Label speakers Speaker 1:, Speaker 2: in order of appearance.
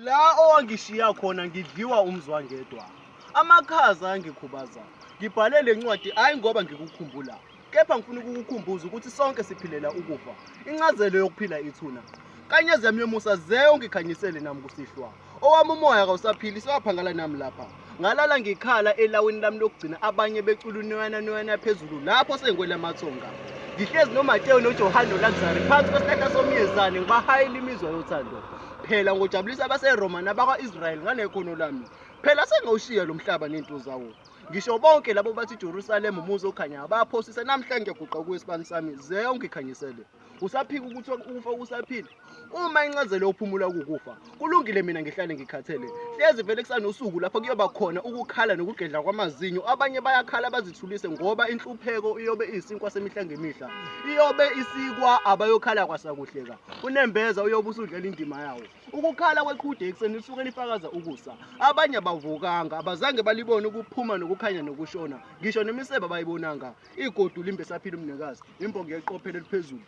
Speaker 1: La owangishiya khona ngidliwa umzwangedwa. Amakhaza angikhubaza. Ngibhale le ncwadi hayi ngoba ngikukhumbula, kepha ngifuna ukukukhumbuza ukuthi sonke siphilela ukufa. Incazelo yokuphila ithuna. Kanyezi yami yomusa ungikhanyisele nami kusihlwa. Owami umoya kawusaphili sewaphangala nami lapha. Ngalala ngikhala elaweni lami lokugcina abanye becula unoyana phezulu lapho sengikwela amathonga. Ngihlezi noMateyu noJohane noLazaro phansi kwesihlahla somyezane ngibahayela imizwa yothando. Phela ngojabulisa abaseRoma nabakwa-Israyeli nganekhono lami. Phela sengawushiya lo mhlaba nento zawo. Ngisho bonke labo bathi iJerusalema umuzi okhanyayo baphosisa namhla ngiyaguqa kuwesibani sami ungikhanyisele. Usaphika ukuthi ukufa kusaphila. Uma incazelo yokuphumula kukufa, kulungile mina ngihlale ngikhathele. Hlezi vele kusanosuku lapho kuyoba khona ukukhala nokugedla kwamazinyo. Abanye bayakhala bazithulise ngoba inhlupheko iyobe iyisinkwa semihla ngemihla. Iyobe isikwa abayokhala kwasakuhleka. Unembeza uyobe usudlela indima yawo. Ukukhala kweqhude ekuseni lisuke lifakaza ukusa. Abanye abavukanga, abazange balibone ukuphuma nokukhanya nokushona. Ngisho nemisebe abayibonanga. Igodu limbe saphila umnikazi. Imbongi yeqophelo eliphezulu.